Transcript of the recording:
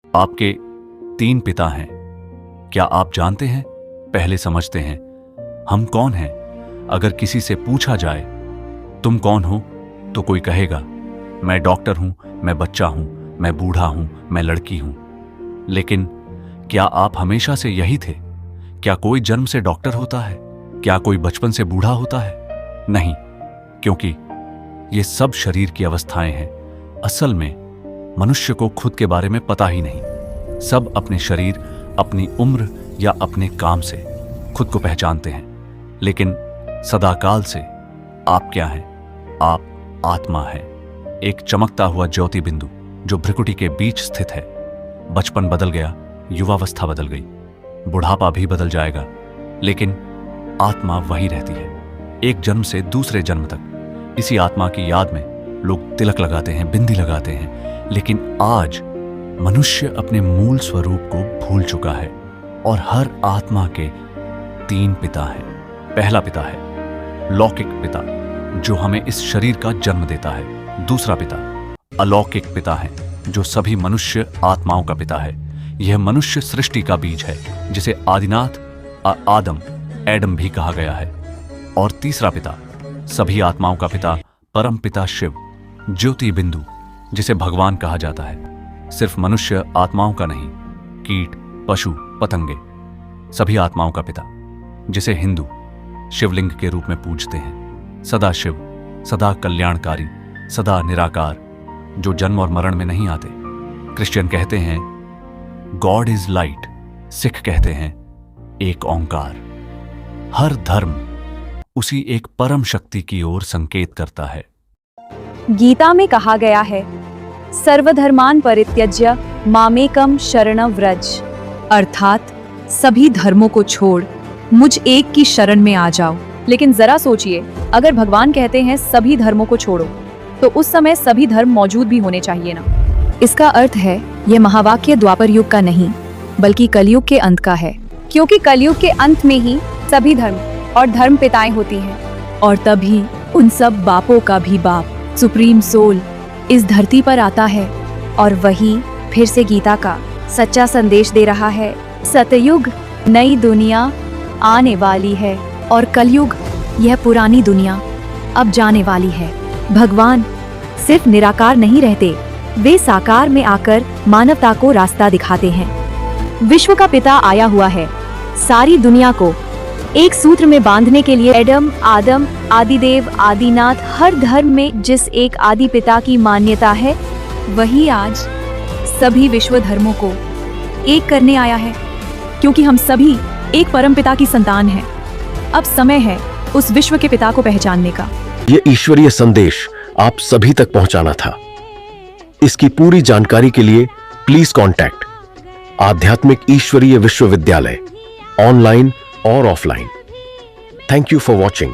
आपके 3 पिता हैं। क्या आप जानते हैं, पहले समझते हैं, हम कौन हैं? अगर किसी से पूछा जाए तुम कौन हो, तो कोई कहेगा मैं डॉक्टर हूं, मैं बच्चा हूं, मैं बूढ़ा हूं, मैं लड़की हूं। लेकिन क्या आप हमेशा से यही थे? क्या कोई जन्म से डॉक्टर होता है? क्या कोई बचपन से बूढ़ा होता है? नहीं, क्योंकि ये सब शरीर की अवस्थाएं हैं। असल में मनुष्य को खुद के बारे में पता ही नहीं। सब अपने शरीर, अपनी उम्र या अपने काम से खुद को पहचानते हैं। लेकिन सदाकाल से आप क्या हैं? आप आत्मा हैं, एक चमकता हुआ ज्योति बिंदु जो भ्रिकुटी के बीच स्थित है। बचपन बदल गया, युवावस्था बदल गई, बुढ़ापा भी बदल जाएगा, लेकिन आत्मा वही रहती है। एक जन्म से दूसरे जन्म तक इसी आत्मा की याद में लोग तिलक लगाते हैं, बिंदी लगाते हैं। लेकिन आज मनुष्य अपने मूल स्वरूप को भूल चुका है और हर आत्मा के 3 पिता हैं। पहला पिता है लौकिक पिता, जो हमें इस शरीर का जन्म देता है। दूसरा पिता अलौकिक पिता है, जो सभी मनुष्य आत्माओं का पिता है। यह मनुष्य सृष्टि का बीज है, जिसे आदिनाथ आदम एडम भी कहा गया है। और तीसरा पिता सभी आत्माओं का पिता, परम पिता शिव, ज्योति बिंदु, जिसे भगवान कहा जाता है। सिर्फ मनुष्य आत्माओं का नहीं, कीट, पशु, पतंगे, सभी आत्माओं का पिता, जिसे हिंदू शिवलिंग के रूप में पूजते हैं। सदा शिव, सदा कल्याणकारी, सदा निराकार, जो जन्म और मरण में नहीं आते। क्रिश्चियन कहते हैं गॉड इज लाइट, सिख कहते हैं एक ओंकार। हर धर्म उसी एक परम शक्ति की ओर संकेत करता है। गीता में कहा गया है, सर्वधर्मान परित्यज्य मामेकम शरणं व्रज, अर्थात सभी धर्मों को छोड़ मुझ एक की शरण में आ जाओ। लेकिन जरा सोचिए, अगर भगवान कहते हैं सभी धर्मों को छोड़ो, तो उस समय सभी धर्म मौजूद भी होने चाहिए ना। इसका अर्थ है यह महावाक्य द्वापर युग का नहीं, बल्कि कलयुग के अंत का है, क्योंकि कलयुग के अंत में ही सभी धर्म और धर्म पिताएं होती हैं। और तभी उन सब बापों का भी बाप, सुप्रीम सोल, इस धरती पर आता है और वही फिर से गीता का सच्चा संदेश दे रहा है। सतयुग, नई दुनिया आने वाली है और कलयुग, यह पुरानी दुनिया अब जाने वाली है। भगवान सिर्फ निराकार नहीं रहते, वे साकार में आकर मानवता को रास्ता दिखाते हैं। विश्व का पिता आया हुआ है, सारी दुनिया को एक सूत्र में बांधने के लिए। एडम, आदम, आदिदेव, आदिनाथ, हर धर्म में जिस एक आदि पिता की मान्यता है, वही आज सभी विश्व धर्मों को एक करने आया है, क्योंकि हम सभी एक परम पिता की संतान हैं। अब समय है उस विश्व के पिता को पहचानने का। ये ईश्वरीय संदेश आप सभी तक पहुंचाना था। इसकी पूरी जानकारी के लिए प्लीज कांटेक्ट आध्यात्मिक ईश्वरीय विश्वविद्यालय, ऑनलाइन और offline. Thank you for watching.